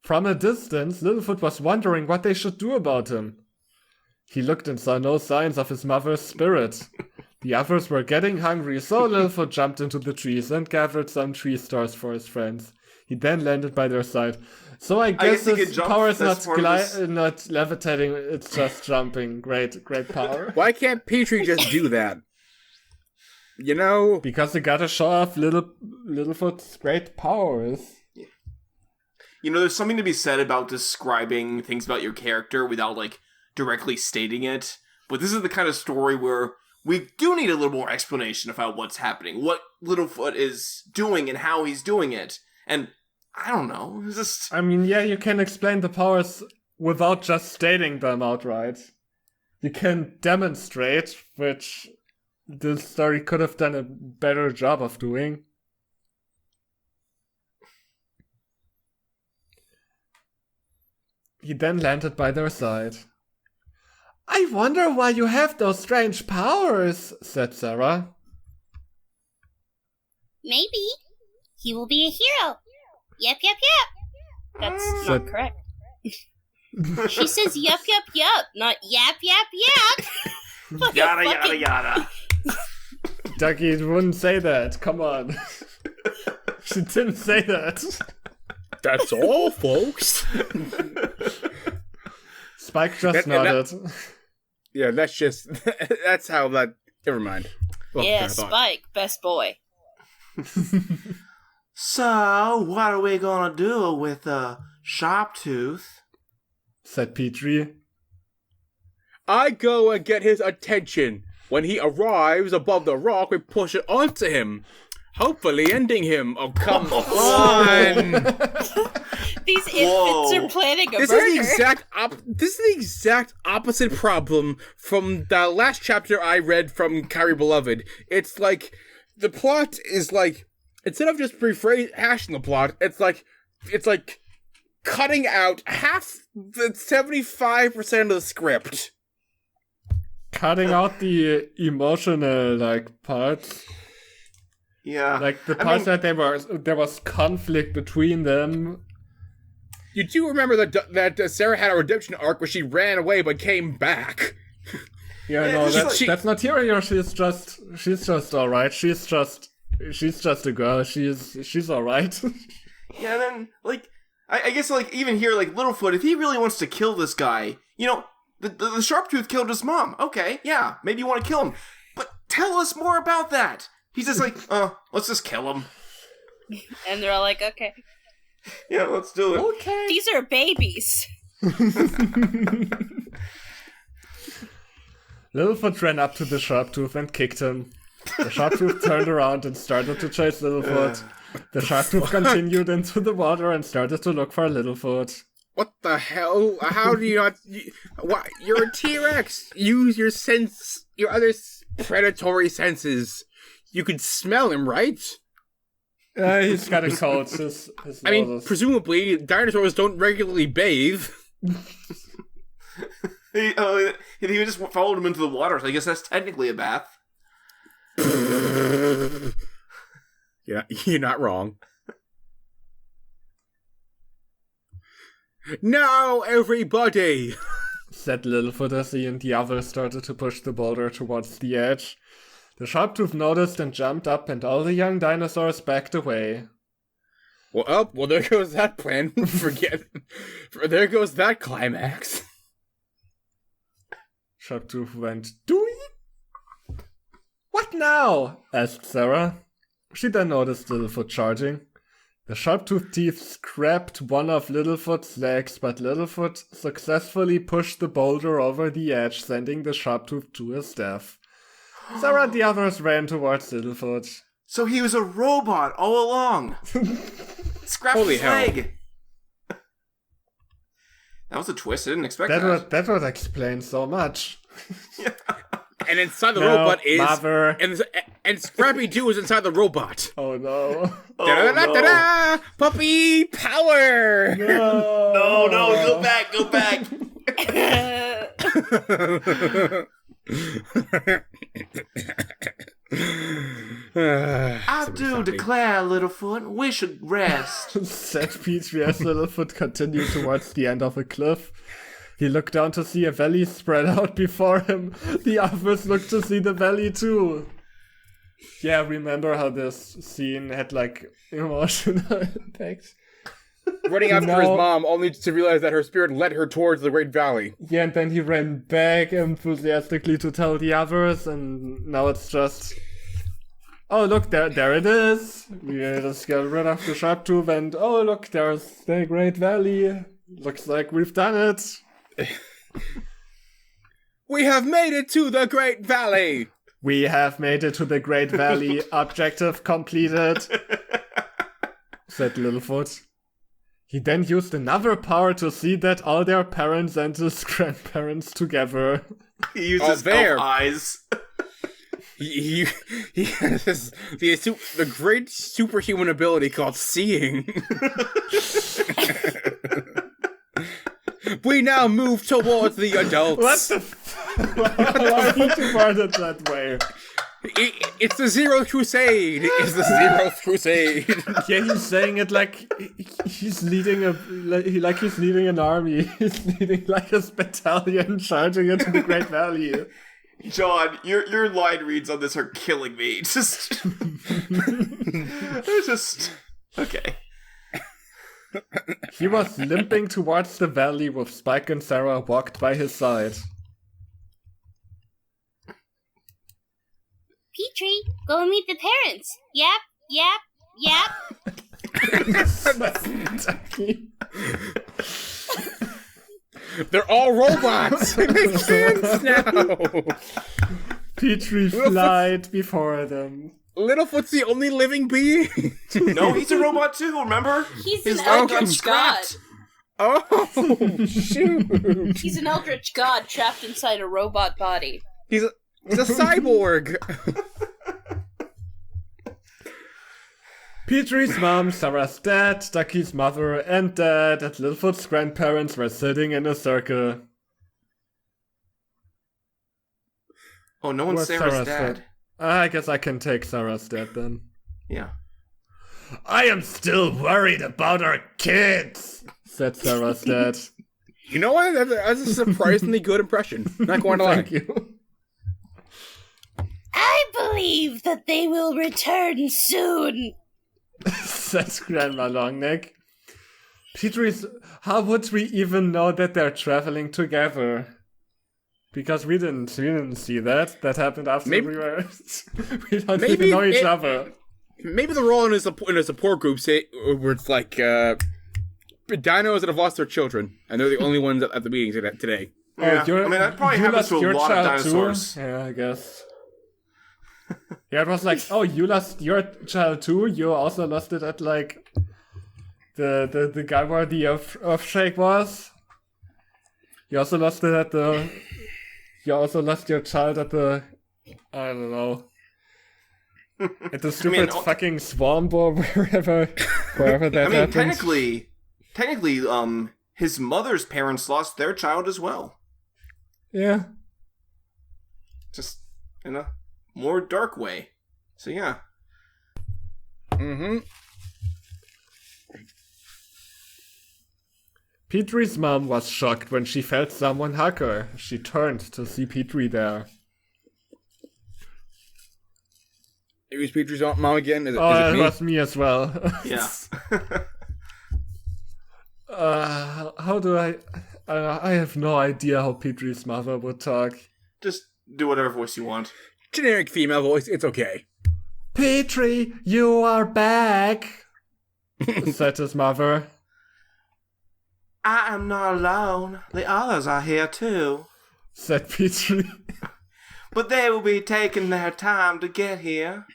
From a distance, Littlefoot was wondering what they should do about him. He looked and saw no signs of his mother's spirit. The others were getting hungry, so Littlefoot jumped into the trees and gathered some tree stars for his friends. He then landed by their side. So I guess his power is not levitating, it's just jumping. Great power. Why can't Petrie just do that? You know? Because they gotta show off Littlefoot's great powers. You know, there's something to be said about describing things about your character without, like, directly stating it. But this is the kind of story where we do need a little more explanation about what's happening, what Littlefoot is doing and how he's doing it. And I don't know, it's just... I mean, yeah, you can explain the powers without just stating them outright. You can demonstrate, which this story could have done a better job of doing. He then landed by their side. I wonder why you have those strange powers, said Sarah. Maybe he will be a hero. Yep. That's not correct. She says yup, not yap. Yada. Ducky wouldn't say that. Come on. She didn't say that. That's all, folks. Spike just nodded. Yeah, that's how that... Never mind. Well, yeah, Spike, best boy. So, what are we gonna do with Sharptooth? Said Petrie. I go and get his attention. When he arrives above the rock, we push it onto him. Hopefully ending him. Oh, come on. These infants are planning a murder. This is the exact opposite problem from the last chapter I read from Carrie Beloved. It's like, the plot is like, instead of just hashing the plot, it's like cutting out half the 75% of the script. Cutting out the emotional, parts. Yeah. The parts that there was conflict between them. You do remember that Sarah had a redemption arc where she ran away but came back. Yeah, no, that's not here. She's just alright. She's just a girl. She's alright. Yeah, then, I guess, even here, Littlefoot, if he really wants to kill this guy, the Sharptooth killed his mom. Okay, yeah, maybe you want to kill him. But tell us more about that. He's just let's just kill him. And they're all like, okay. Yeah, let's do it. Okay. These are babies. Littlefoot ran up to the Sharptooth and kicked him. The Sharptooth turned around and started to chase Littlefoot. The Sharptooth continued into the water and started to look for Littlefoot. What the hell? How do you not... Why? You're a T-Rex! Use your other predatory senses. You could smell him, right? He's got a cold. I mean, presumably, dinosaurs don't regularly bathe. He just followed him into the water, so I guess that's technically a bath. Yeah, you're not wrong. Now, everybody! Said Littlefoot as he and the others started to push the boulder towards the edge. The Sharptooth noticed and jumped up, and all the young dinosaurs backed away. Well, there goes that plan. There goes that climax. Sharptooth went, "Doing? What now?" asked Sarah. She then noticed Littlefoot charging. The Sharptooth teeth scraped one of Littlefoot's legs, but Littlefoot successfully pushed the boulder over the edge, sending the Sharptooth to his death. Sarah and the others ran towards Littlefoot. So he was a robot all along. Scrapped his leg. That was a twist. I didn't expect that. That would explain so much. Yeah. And inside the robot is... Mother. And Scrappy-Doo is inside the robot. Oh no. Da-da-da-da-da! Puppy power! No, go back. I do declare, Littlefoot, we should rest. Said Petrie as Littlefoot continued towards the end of a cliff. He looked down to see a valley spread out before him. The others looked to see the valley too. Yeah, remember how this scene had like emotional impact? Running after his mom, only to realize that her spirit led her towards the Great Valley. Yeah, and then he ran back enthusiastically to tell the others, and now it's just... Oh, look, there it is! We just got rid of the sharp tooth, and oh, look, there's the Great Valley. Looks like we've done it. We have made it to the Great Valley! We have made it to the Great Valley. Objective completed, said Littlefoot. He then used another power to see that all their parents and his grandparents together. He uses elf eyes. He has the great superhuman ability called seeing. We now move towards the adults. What the Why would you word it that way? It's the Zero Crusade. It's the Zero Crusade. Yeah, he's saying it like he's leading he's leading an army. He's leading like a battalion charging into the Great Valley. John, your line reads on this are killing me. Just okay. He was limping towards the valley with Spike and Sarah walked by his side. Petrie, go meet the parents. Yap, yap, yap. They're all robots. It makes sense now. Petrie flied before them. Littlefoot's the only living being. No, he's a robot too, remember? He's an eldritch god. Oh, shoot. He's an eldritch god trapped inside a robot body. He's a cyborg. Petrie's mom, Sarah's dad, Ducky's mother, and dad, and Littlefoot's grandparents were sitting in a circle. Oh, no one's Sarah's dad. I guess I can take Sarah's dad then. Yeah. I am still worried about our kids, said Sarah's dad. You know what? That's a surprisingly good impression. Not going to lie. Thank you. I believe that they will return soon, said Grandma Longneck. How would we even know that they're traveling together? Because we didn't see that. That happened after we don't even know each other. Maybe the role in a support group where it's like dinos that have lost their children, and they're the only ones at the meetings today. Yeah. I mean, that probably happens to a lot of dinosaurs. Too? Yeah, I guess. Yeah, it was like, oh, you lost your child too? You also lost it at, like, the guy where the earthshake was? You also lost it at the... You also lost your child at the... I don't know. At the stupid fucking swamp or wherever that happens. Technically, his mother's parents lost their child as well. Yeah. Just in a more dark way. So yeah. Mm-hmm. Petrie's mom was shocked when she felt someone hug her. She turned to see Petrie there. It was Petrie's mom again? Is it it me? was me as well. Yeah. How do I have no idea how Petrie's mother would talk. Just do whatever voice you want. Generic female voice, it's okay. Petrie, you are back, said his mother. I am not alone. The others are here too, said Petrie. But they will be taking their time to get here.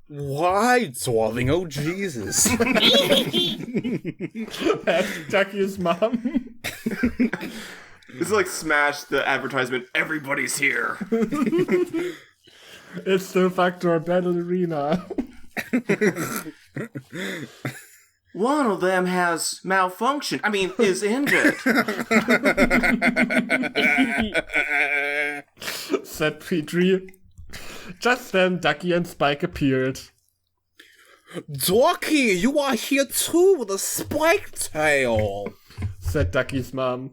Why, darling? Oh, Jesus. That's Ducky's mom. It's like Smash, the advertisement, everybody's here. It's the Factor Battle Arena. One of them has malfunction. Is injured. Said Petrie. Just then, Ducky and Spike appeared. Ducky, you are here too with a spike tail, said Ducky's mom.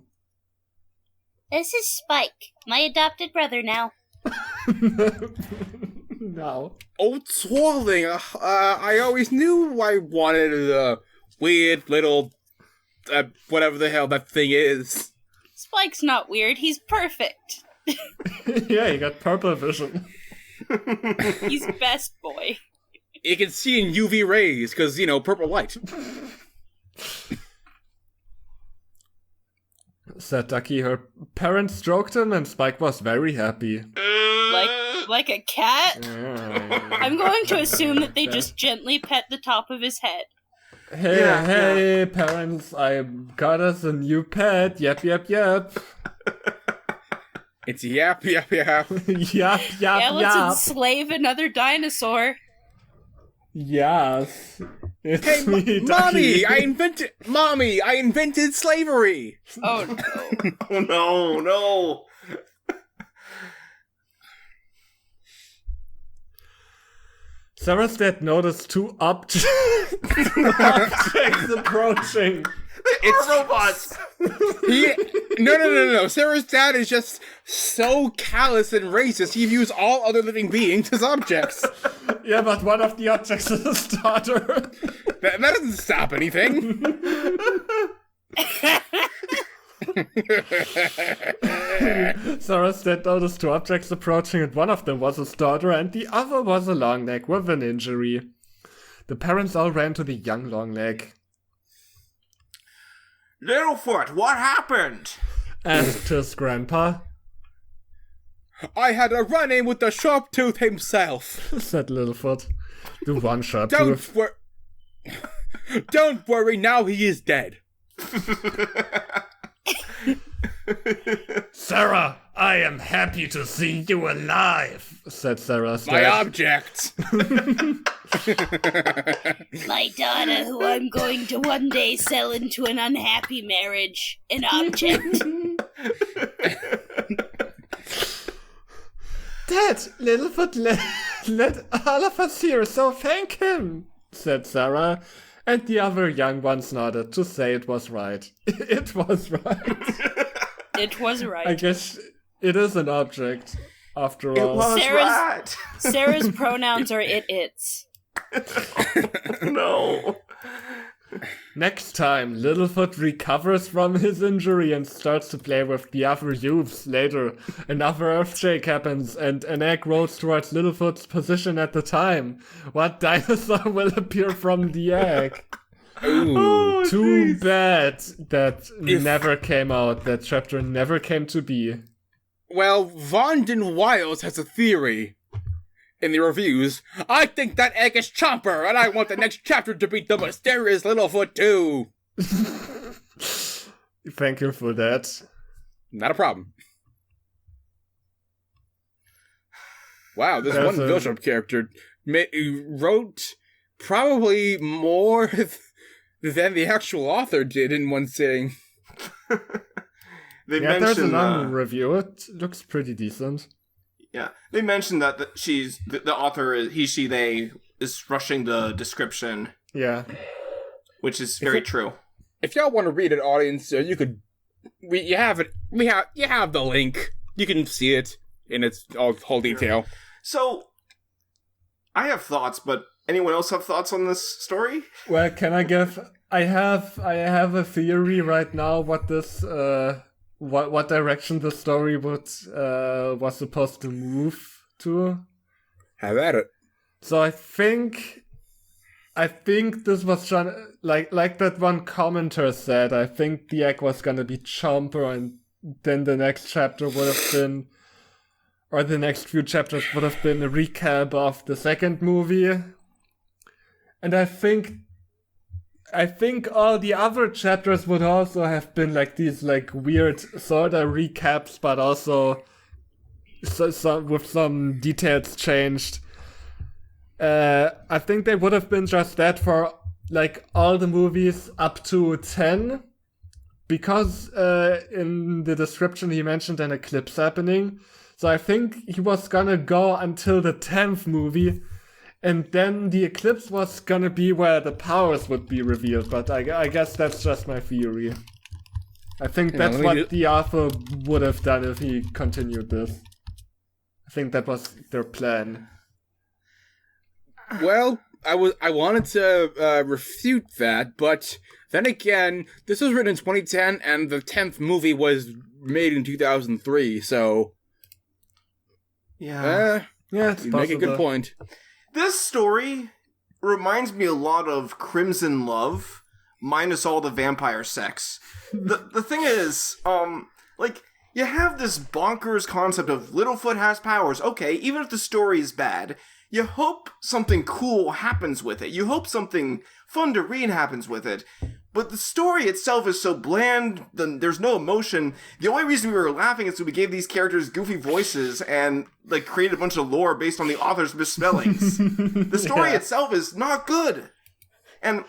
This is Spike, my adopted brother now. No. Oh, darling, I always knew I wanted a weird little, whatever the hell that thing is. Spike's not weird, he's perfect. Yeah, he got purple vision. He's best boy. You can see in UV rays, because, purple light. Said Ducky. Her parents stroked him and Spike was very happy. Like a cat? Yeah. I'm going to assume that they just gently pet the top of his head. Hey, parents, I got us a new pet. Yep. It's yap. Yep. Yeah, let's enslave another dinosaur. Yes. It's Hey, me, Ducky. Mommy, I invented slavery. Oh no. Oh no. Sarah's dad noticed two objects approaching. They are robots. No. Sarah's dad is just so callous and racist. He views all other living beings as objects. Yeah, but one of the objects is his daughter. That doesn't stop anything. Sarah's dad noticed two objects approaching, and one of them was his daughter, and the other was a long leg with an injury. The parents all ran to the young long leg. Littlefoot, what happened? Asked his grandpa. I had a run-in with the sharp tooth himself. Said Littlefoot. The one sharp tooth. Don't worry, now he is dead. Sarah, I am happy to see you alive, said Sarah's dad. My object. My daughter, who I'm going to one day sell into an unhappy marriage. An object. Dad, Littlefoot let all of us here, so thank him, said Sarah, and the other young ones nodded to say it was right. It was right. It was right. I guess it is an object, after all. It was right. Sarah's pronouns are it's. No. Next time, Littlefoot recovers from his injury and starts to play with the other youths. Later, another earthshake happens and an egg rolls towards Littlefoot's position at the time. What dinosaur will appear from the egg? Ooh. Too bad that never came out. That chapter never came to be. Well, Vondon Wiles has a theory. In the reviews, I think that egg is Chomper, and I want the next chapter to be the mysterious Littlefoot too. Thank you for that. Not a problem. Wow, this That's one Bishop character wrote probably more than the actual author did in one sitting. There's a long review. It looks pretty decent. Yeah, they mentioned that the author is they is rushing the description. Yeah, which is very true. If y'all want to read it, audience, you could. You have the link. You can see it in its whole detail. So, I have thoughts, but anyone else have thoughts on this story? Well, can I give? I have a theory right now. What this what direction the story was supposed to move to. Have at it. So I think this was trying, like that one commenter said. I think the egg was gonna be Chomper, and then the next chapter would have been, or the next few chapters would have been a recap of the second movie. And I think all the other chapters would also have been like these like weird sort of recaps, but also so with some details changed. I think they would have been just that for like all the movies up to 10, because in the description he mentioned an eclipse happening. So I think he was gonna go until the 10th movie, and then the eclipse was gonna be where the powers would be revealed, but I guess that's just my theory. I think that's what the author would have done if he continued this. I think that was their plan. Well, I wanted to refute that, but then again, this was written in 2010, and the 10th movie was made in 2003, so... Yeah. Yeah, it's you possible. make a good point. This story reminds me a lot of Crimson Love, minus all the vampire sex. The thing is, like, you have this bonkers concept of Littlefoot has powers. Okay, even if the story is bad, you hope something cool happens with it. You hope something fun to read happens with it. But the story itself is so bland, there's no emotion. The only reason we were laughing is we gave these characters goofy voices and, like, created a bunch of lore based on the author's misspellings. The story itself is not good. And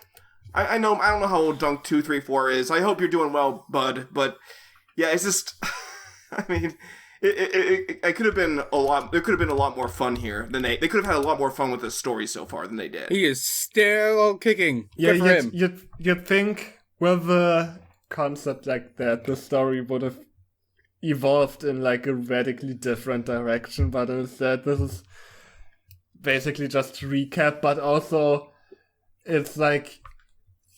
I don't know how old Dunk 234 is. I hope you're doing well, bud. But, yeah, it's just... I mean... It could have been a lot. There could have been a lot more fun here than they could have had a lot more fun with this story so far than they did. He is still kicking. Yeah, Good for him. you'd think with a concept like that, the story would have evolved in like a radically different direction, but instead this is basically just recap, but also it's like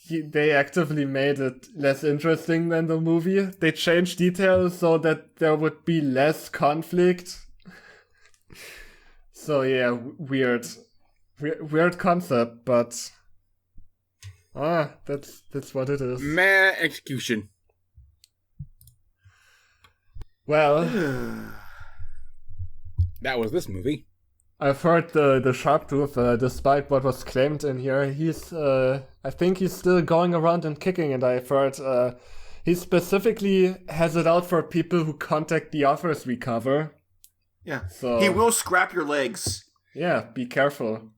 they actively made it less interesting than the movie. They changed details so that there would be less conflict. So yeah, weird concept, but that's what it is. Meh execution. Well, that was this movie. I've heard the Sharptooth, despite what was claimed in here, he's I think he's still going around and kicking, and I've heard he specifically has it out for people who contact the authors we cover. Yeah. So he will scrap your legs. Yeah, be careful.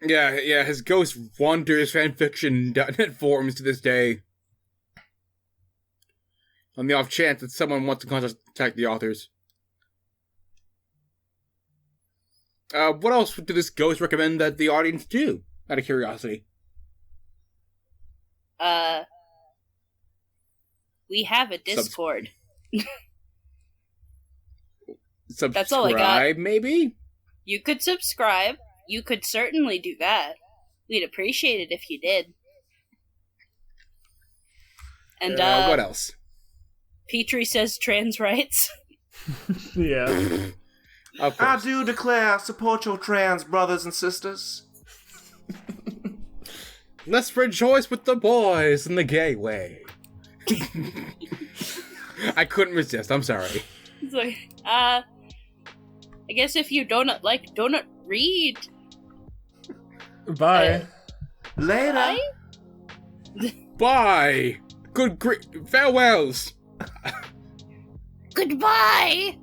Yeah, his ghost wanders fanfiction.net forums to this day. On the off chance that someone wants to contact the authors. What else did this ghost recommend that the audience do, out of curiosity? We have a Discord. Subscribe, that's all I got. Maybe? You could subscribe. You could certainly do that. We'd appreciate it if you did. And, what else? Petrie says trans rights. Yeah. I do declare, support your trans brothers and sisters. Let's rejoice with the boys in the gay way. I couldn't resist, I'm sorry. It's like, I guess if you donut read. Bye. Later. Bye. Bye. Farewells. Goodbye.